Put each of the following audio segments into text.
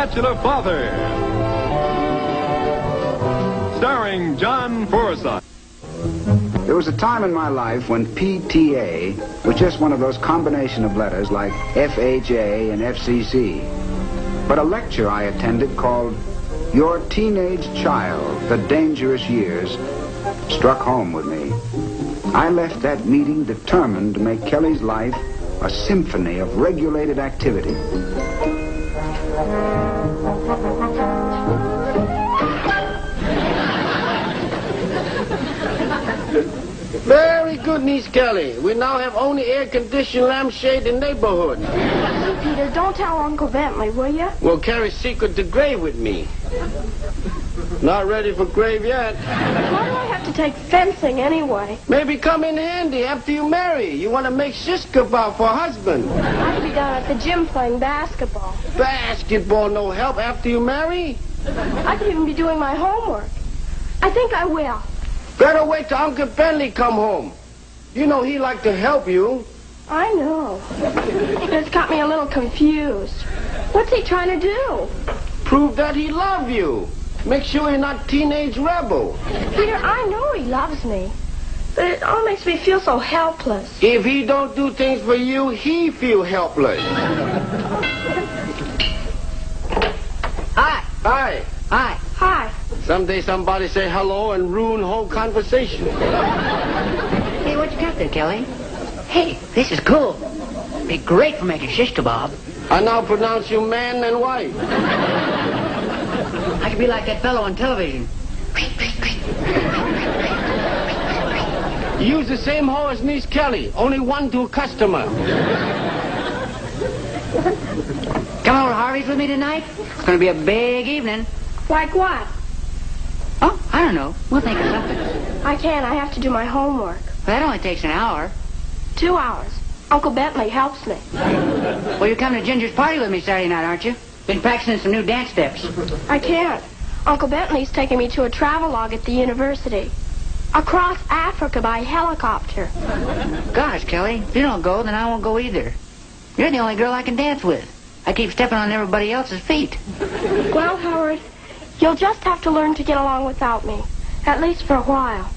Bachelor Father, starring John Forsythe. There was a time in my life when PTA was just one of those combination of letters like FHA and FCC. But a lecture I attended called Your Teenage Child, The Dangerous Years, struck home with me. I left that meeting determined to make Kelly's life a symphony of regulated activity. Very good, Niece Kelly. We now have only air-conditioned lampshade in neighborhood. Peter, don't tell Uncle Bentley, will you? We'll carry secret to grave with me. Not ready for grave yet. Why do I have to take fencing anyway? Maybe come in handy after you marry. You want to make shish kebab for husband. I could be down at the gym playing basketball. Basketball no help after you marry? I could even be doing my homework. I think I will. Better wait till Uncle Bentley come home. You know he like to help you. I know. It's got me a little confused. What's he trying to do? Prove that he love you. Make sure you're not teenage rebel. Peter, I know he loves me. But it all makes me feel so helpless. If he don't do things for you, he feel helpless. Hi. Hi. Hi. Hi. Someday somebody say hello and ruin whole conversation. Hey, what you got there, Kelly? Hey, this is cool. Be great for making shish kebab. I now pronounce you man and wife. I could be like that fellow on television. Use the same hoe as Niece Kelly, only one to a customer. Come over to Harvey's with me tonight? It's going to be a big evening. Like what? Oh, I don't know. We'll think of something. I can't. I have to do my homework. That only takes an hour. 2 hours. Uncle Bentley helps me. Well, you're coming to Ginger's party with me Saturday night, aren't you? Been practicing some new dance steps. I can't. Uncle Bentley's taking me to a travelogue at the university. Across Africa by helicopter. Gosh, Kelly, if you don't go, then I won't go either. You're the only girl I can dance with. I keep stepping on everybody else's feet. Well, Howard, you'll just have to learn to get along without me. At least for a while.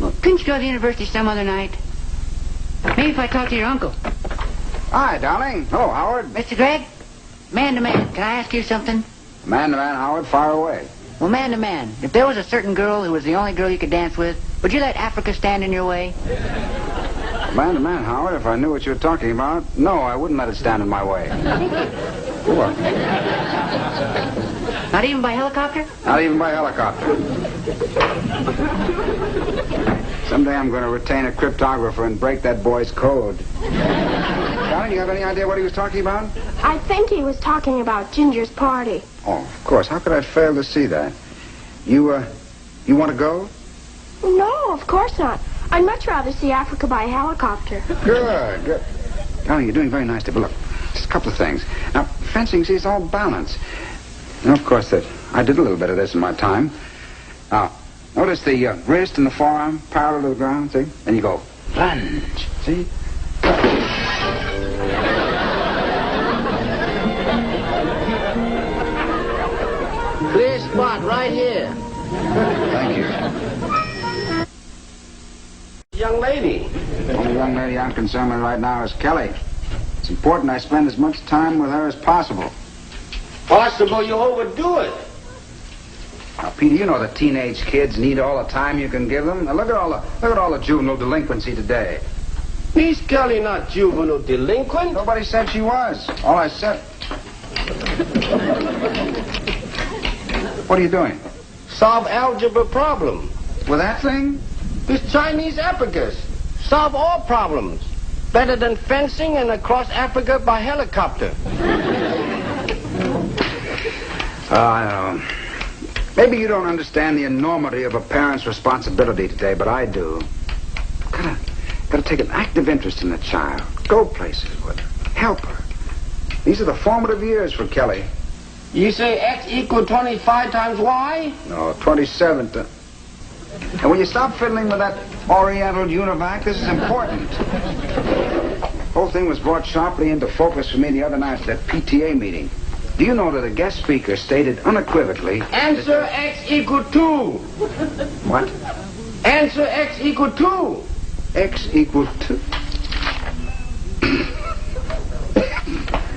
Well, couldn't you go to the university some other night? Maybe if I talk to your uncle. Hi, darling. Hello, Howard. Mr. Gregg, man to man, can I ask you something? Man to man, Howard, fire away. Well, man to man, if there was a certain girl who was the only girl you could dance with, would you let Africa stand in your way? Man to man, Howard, if I knew what you were talking about, no, I wouldn't let it stand in my way. What? Not even by helicopter? Not even by helicopter. Someday I'm going to retain a cryptographer and break that boy's code. Darling, you have any idea what he was talking about? I think he was talking about Ginger's party. Oh, of course. How could I fail to see that? You want to go? No, of course not. I'd much rather see Africa by helicopter. Good, good. Darling, you're doing very nicely. But look, just a couple of things. Now, fencing, see, it's all balance. And of course, that I did a little bit of this in my time. Now, notice the wrist and the forearm parallel to the ground, see? Then you go plunge, see? Clear spot right here. Thank you. Young lady. The only young lady I'm concerned with right now is Kelly. It's important I spend as much time with her as possible. Possible you overdo it. Now, Peter, you know that teenage kids need all the time you can give them. Now, look at all the juvenile delinquency today. Niece Kelly not juvenile delinquent. Nobody said she was. All I said... What are you doing? Solve algebra problem. With that thing? This Chinese abacus. Solve all problems. Better than fencing and across Africa by helicopter. I don't know. Maybe you don't understand the enormity of a parent's responsibility today, but I do. Gotta take an active interest in the child. Go places with her. Help her. These are the formative years for Kelly. You say X equal 25 times Y? No, 27. And will you stop fiddling with that Oriental univac? This is important. The whole thing was brought sharply into focus for me the other night at that PTA meeting. Do you know that a guest speaker stated unequivocally... Answer X equal 2. What? Answer X equal 2. X equal 2.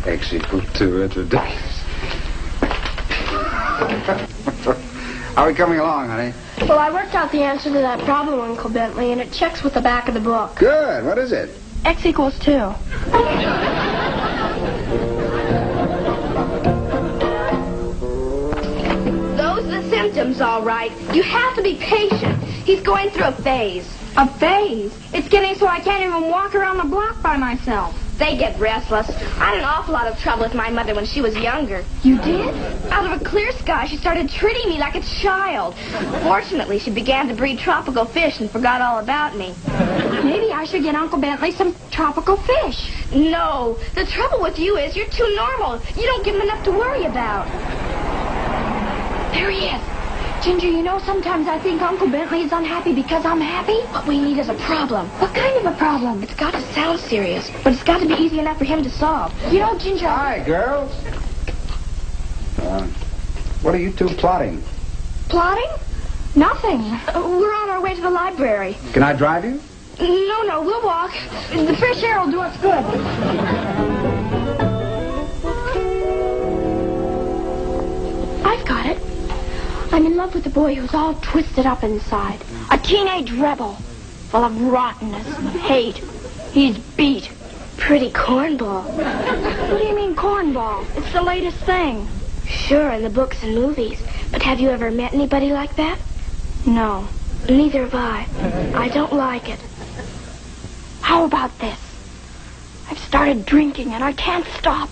X equal 2. It's ridiculous. How are we coming along, honey? Well, I worked out the answer to that problem, Uncle Bentley, and it checks with the back of the book. Good. What is it? X equals 2. Those are the symptoms, all right. You have to be patient. He's going through a phase. A phase? It's getting so I can't even walk around the block by myself. They get restless. I had an awful lot of trouble with my mother when she was younger. You did? Out of a clear sky, she started treating me like a child. Fortunately, she began to breed tropical fish and forgot all about me. Maybe I should get Uncle Bentley some tropical fish. No, the trouble with you is you're too normal. You don't give him enough to worry about. There he is. Ginger, you know, sometimes I think Uncle Bentley is unhappy because I'm happy. What we need is a problem. What kind of a problem? It's got to sound serious, but it's got to be easy enough for him to solve. You know, Ginger... Hi, girls. What are you two plotting? Plotting? Nothing. We're on our way to the library. Can I drive you? No, we'll walk. The fresh air will do us good. I've got it. I'm in love with a boy who's all twisted up inside. A teenage rebel, full of rottenness and hate. He's beat. Pretty cornball. What do you mean, cornball? It's the latest thing. Sure, in the books and movies. But have you ever met anybody like that? No. Neither have I. I don't like it. How about this? I've started drinking and I can't stop.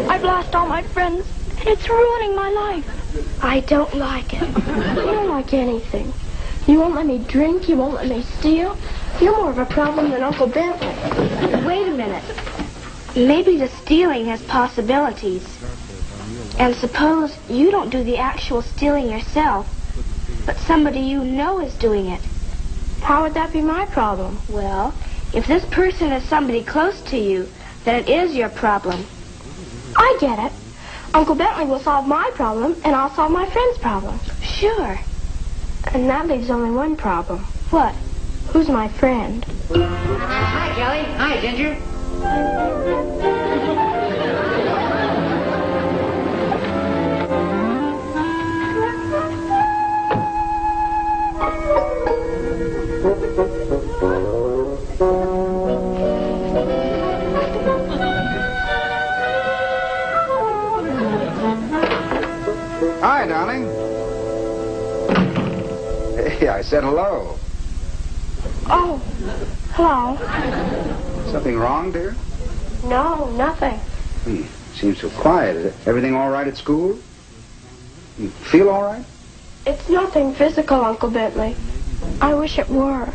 I've lost all my friends and it's ruining my life. I don't like it. You don't like anything. You won't let me drink, you won't let me steal. You're more of a problem than Uncle Bentley. Wait a minute. Maybe the stealing has possibilities. And suppose you don't do the actual stealing yourself, but somebody you know is doing it. How would that be my problem? Well, if this person is somebody close to you, then it is your problem. I get it. Uncle Bentley will solve my problem, and I'll solve my friend's problem. Sure. And that leaves only one problem. What? Who's my friend? Hi, Kelly. Hi, Ginger. Hi, darling. Hey, I said hello. Oh, hello. Something wrong, dear? No, nothing. Seems so quiet. Is everything all right at school? You feel all right? It's nothing physical, Uncle Bentley. I wish it were.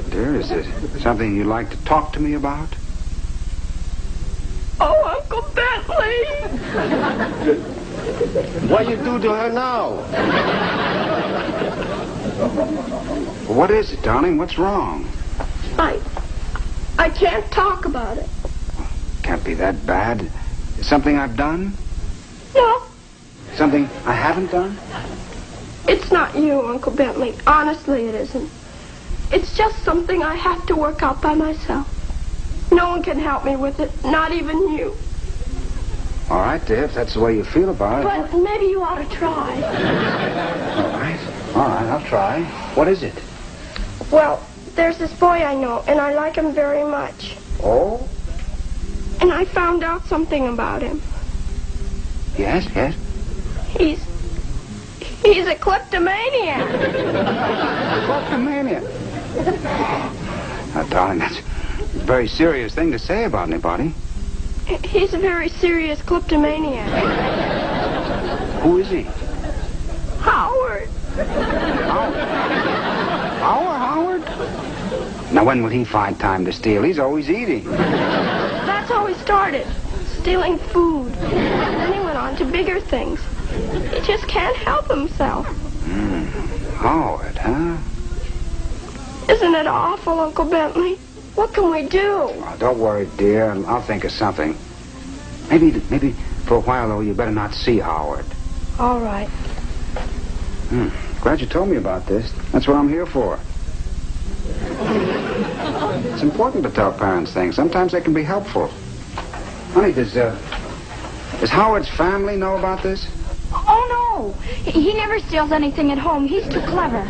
Dear, is it something you'd like to talk to me about? Oh, Uncle Bentley! What you do to her now? What is it, darling? What's wrong? I can't talk about it. Can't be that bad. Something I've done? No, Something I haven't done? it's not you, Uncle Bentley. Honestly, it isn't. It's just something I have to work out by myself. No one can help me with it, not even you. All right, dear, if that's the way you feel about it. But maybe you ought to try. All right, I'll try. What is it? Well, there's this boy I know, and I like him very much. Oh? And I found out something about him. Yes. He's a kleptomaniac. Kleptomaniac. Now, darling, that's a very serious thing to say about anybody. He's a very serious kleptomaniac. Who is he? Howard. Howard? Now, when would he find time to steal? He's always eating. That's how he started, stealing food. And then he went on to bigger things. He just can't help himself. Howard, huh? Isn't it awful, Uncle Bentley? What can we do? Oh, don't worry, dear. I'll think of something. Maybe For a while, though, you better not see Howard. All right. Glad you told me about this. That's what I'm here for. It's important to tell parents things. Sometimes they can be helpful. Honey, does Howard's family know about this? Oh, no. He never steals anything at home. He's too clever.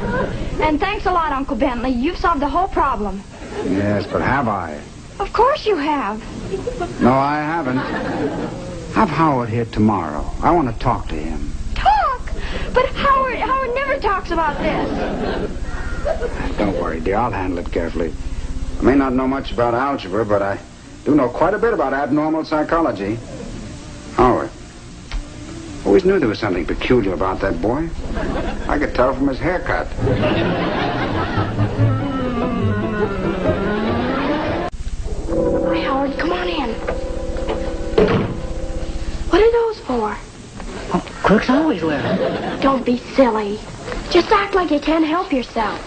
And thanks a lot, Uncle Bentley. You've solved the whole problem. Yes, but have I? Of course you have. No, I haven't. Have Howard here tomorrow. I want to talk to him. Talk? But Howard never talks about this. Don't worry, dear. I'll handle it carefully. I may not know much about algebra, but I do know quite a bit about abnormal psychology. Howard. Always knew there was something peculiar about that boy. I could tell from his haircut. Hey, Howard, come on in. What are those for? Oh, crooks always wear them. Don't be silly. Just act like you can't help yourself.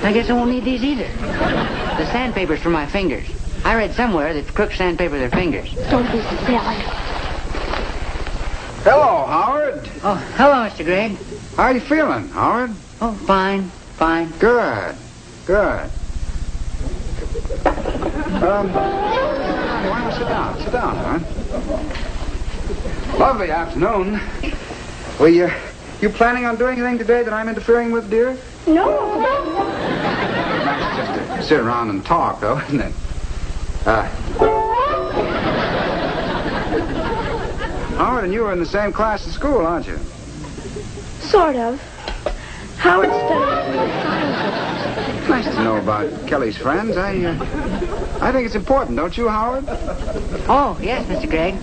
I guess I won't need these either. The sandpaper's for my fingers. I read somewhere that crooks sandpaper their fingers. Don't be silly. Hello, Howard. Oh, hello, Mr. Gregg. How are you feeling, Howard? Oh, fine. Good. Why don't you sit down? Sit down, Howard. Lovely afternoon. Well, you planning on doing anything today that I'm interfering with, dear? No, Uncle Bentley. Nice just to sit around and talk, though, isn't it? Howard and you are in the same class at school, aren't you? Sort of. Howard studies sciences. Nice to know about Kelly's friends. I think it's important, don't you, Howard? Oh, yes, Mr. Gregg.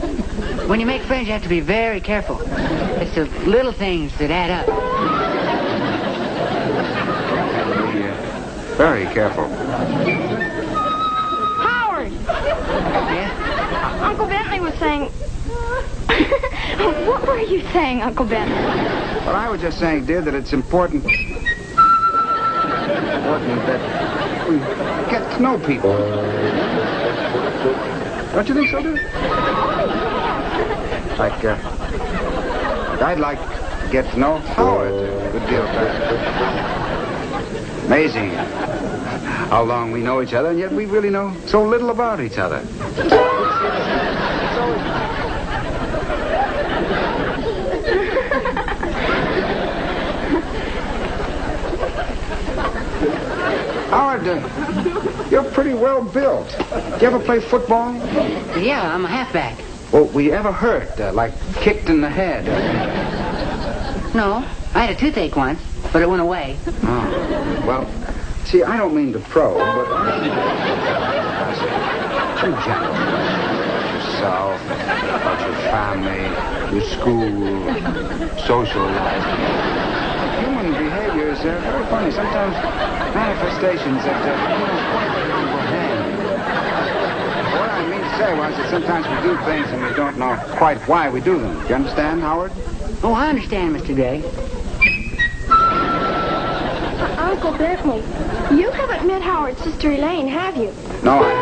When you make friends, you have to be very careful. It's the little things that add up. Very careful. Howard! Yeah? Uncle Bentley was saying... What were you saying, Uncle Bentley? Well, I was just saying, dear, that it's important that we get to know people. Don't you think so, dear? I'd like to get to know Howard a good deal better. Amazing how long we know each other, and yet we really know so little about each other. Howard, you're pretty well built. Do you ever play football? Yeah, I'm a halfback. Well, were you ever hurt, like kicked in the head? No, I had a toothache once, but it went away. Oh, well, see, I don't mean to probe, but in general, yourself, about your family, your school, social life. Human behavior is very funny. Sometimes manifestations that you don't quite comprehend. What I mean to say was that sometimes we do things and we don't know quite why we do them. Do you understand, Howard? Oh, I understand, Mr. Gregg. Uncle Bentley, you haven't met Howard's sister Elaine, have you? No, I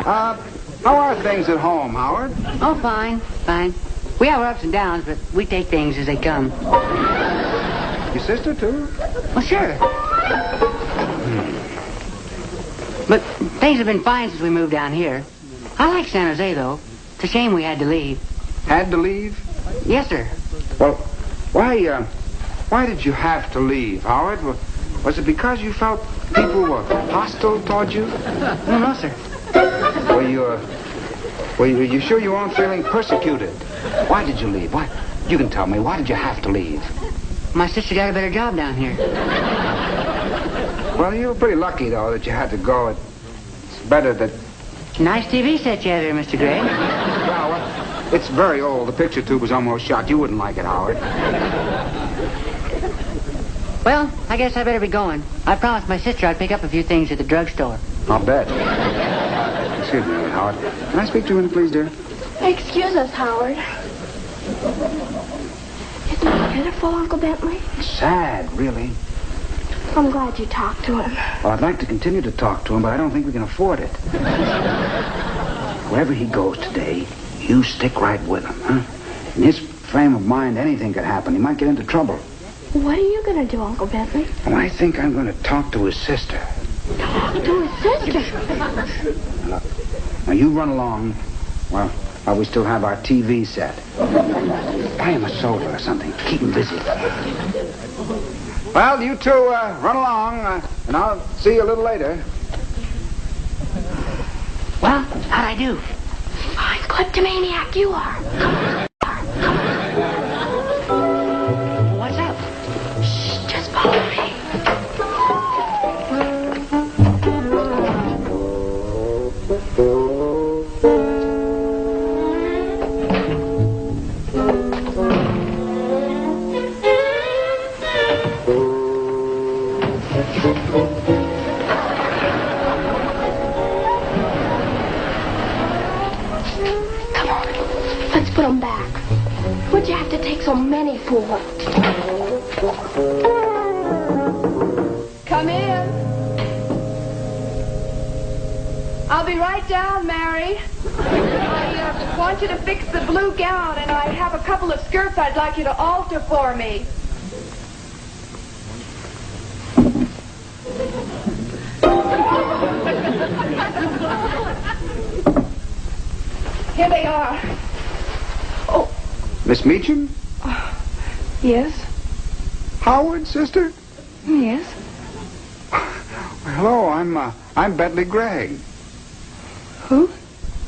haven't. How are things at home, Howard? Oh, fine. We have our ups and downs, but we take things as they come. Your sister, too? Well, sure. But things have been fine since we moved down here. I like San Jose, though. It's a shame we had to leave. Had to leave? Yes, sir. Well, why did you have to leave, Howard? Was it because you felt people were hostile toward you? Oh, no, sir. Were you sure you weren't feeling persecuted? Why did you leave? Why? You can tell me. Why did you have to leave? My sister got a better job down here. Well, you were pretty lucky, though, that you had to go. It's better that... Nice TV set you have there, Mr. Gregg. Well, it's very old. The picture tube was almost shot. You wouldn't like it, Howard. Well, I guess I better be going. I promised my sister I'd pick up a few things at the drugstore. I'll bet. Excuse me, Howard. Can I speak to you a minute, please, dear? Excuse us, Howard. Isn't it pitiful, Uncle Bentley? Sad, really. I'm glad you talked to him. Well, I'd like to continue to talk to him, but I don't think we can afford it. Wherever he goes today, you stick right with him, huh? In his frame of mind, anything could happen. He might get into trouble. What are you going to do, Uncle Bentley? Well, I think I'm going to talk to his sister. Talk to his sister? Look, now you run along while we still have our TV set. Buy him a soda or something. Keep him busy. Well, you two run along, and I'll see you a little later. Well, how'd I do? Fine kleptomaniac you are. What's up? Shh, just follow me. Come on, let's put them back. What'd you have to take so many for? Come in. I'll be right down, Mary. I want you to fix the blue gown, and I have a couple of skirts I'd like you to alter for me. Here they are. Oh, Miss Meacham? yes, Howard, sister? yes. Well, hello, I'm Bentley Gregg. Who?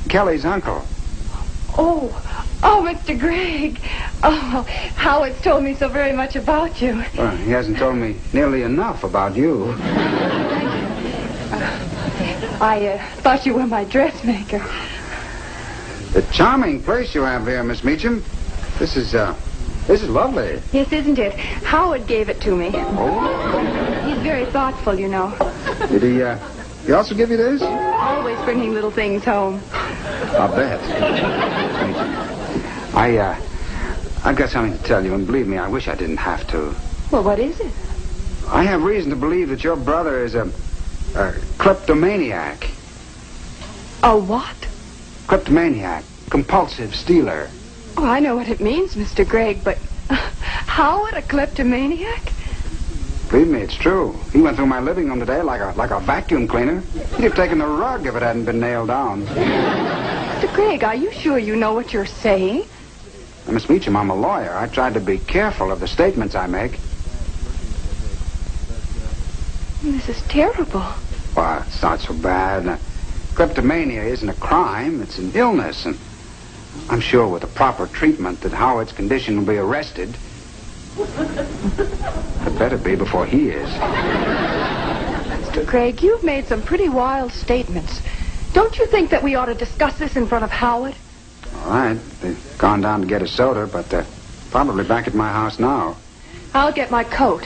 Kelly's uncle. Oh, Mr. Gregg. Oh, Howard's told me so very much about you. Well, he hasn't told me nearly enough about you. I thought you were my dressmaker. A charming place you have here, Miss Meacham. This is lovely. Yes, isn't it? Howard gave it to me. Oh? He's very thoughtful, you know. Did he also give you this? Always bringing little things home. I'll bet. I've got something to tell you, and believe me, I wish I didn't have to. Well, what is it? I have reason to believe that your brother is a kleptomaniac. A what? Kleptomaniac. Compulsive stealer. Oh, I know what it means, Mr. Gregg, but Howard, a kleptomaniac? Believe me, it's true. He went through my living room today like a vacuum cleaner. He'd have taken the rug if it hadn't been nailed down. Mr. Gregg, are you sure you know what you're saying? Now, Miss Meacham, I'm a lawyer. I tried to be careful of the statements I make. This is terrible. Well, it's not so bad. Kleptomania isn't a crime. It's an illness. And I'm sure with the proper treatment that Howard's condition will be arrested. It better be before he is. Mr. Gregg, you've made some pretty wild statements. Don't you think that we ought to discuss this in front of Howard? All right. They've gone down to get a soda, but they're probably back at my house now. I'll get my coat.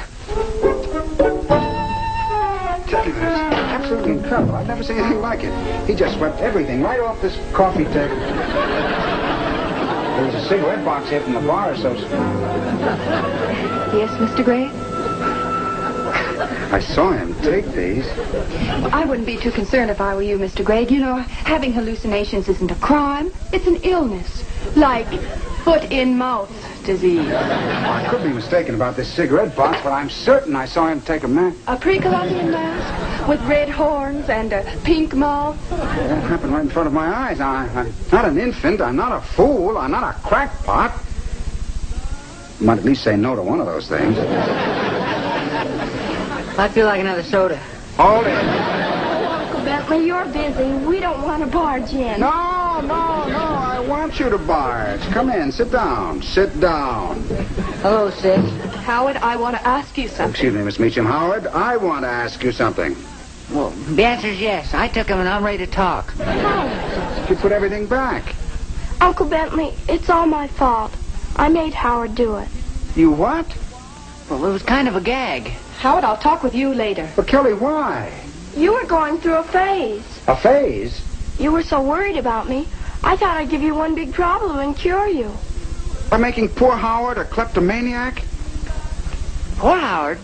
Tell you, it's absolutely incredible. I've never seen anything like it. He just swept everything right off this coffee table. There was a cigarette box here from the bar associate. Yes, Mr. Gregg? I saw him take these. I wouldn't be too concerned if I were you, Mr. Gregg. You know, having hallucinations isn't a crime. It's an illness. Like foot-in-mouth disease. I could be mistaken about this cigarette box, but I'm certain I saw him take a man. A pre-Columbian mask with red horns and a pink mouth. That happened right in front of my eyes. I'm not an infant. I'm not a fool. I'm not a crackpot. You might at least say no to one of those things. I feel like another soda. Hold it. Uncle Bentley, you're busy. We don't want to barge in. No. I want you to barge. Come in. Sit down. Sit down. Hello, sis. Howard, I want to ask you something. Excuse me, Miss Meacham. Howard, I want to ask you something. Well, the answer's yes. I took him and I'm ready to talk. You put everything back. Uncle Bentley, it's all my fault. I made Howard do it. You what? Well, it was kind of a gag. Howard, I'll talk with you later. But Kelly, why? You were going through a phase. A phase? You were so worried about me, I thought I'd give you one big problem and cure you. By making poor Howard a kleptomaniac? Poor Howard.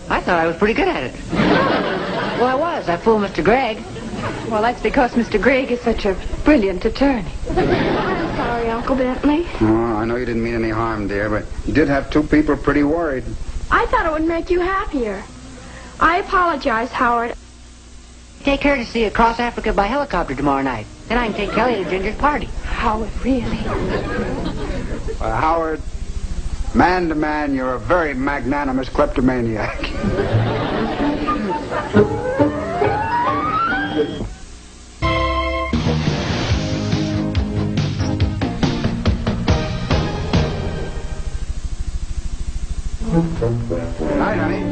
I thought I was pretty good at it. Well, I was. I fooled Mr. Gregg. Well, that's because Mr. Gregg is such a brilliant attorney. I'm sorry, Uncle Bentley. Oh, I know you didn't mean any harm, dear, but you did have two people pretty worried. I thought it would make you happier. I apologize, Howard. Take her to see Across Africa by helicopter tomorrow night. Then I can take Kelly to Ginger's party. Howard, really? Howard, man to man, you're a very magnanimous kleptomaniac. Night, honey.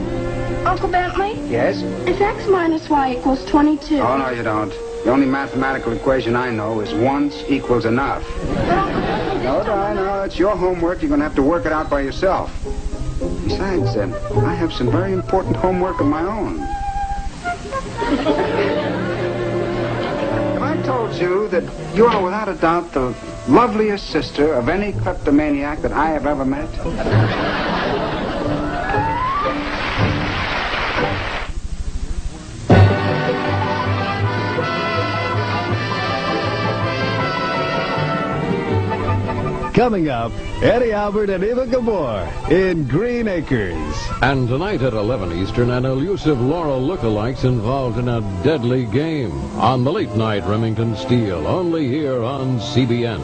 Uncle Bentley, Yes? is X minus Y equals 22? Oh, no, you don't. The only mathematical equation I know is once equals enough. No, darling, no, it's your homework. You're going to have to work it out by yourself. Besides, I have some very important homework of my own. Have I told you that you are without a doubt the loveliest sister of any kleptomaniac that I have ever met? Coming up, Eddie Albert and Eva Gabor in Green Acres. And tonight at 11 Eastern, an elusive Laurel lookalikes involved in a deadly game on the late night Remington Steele, only here on CBN.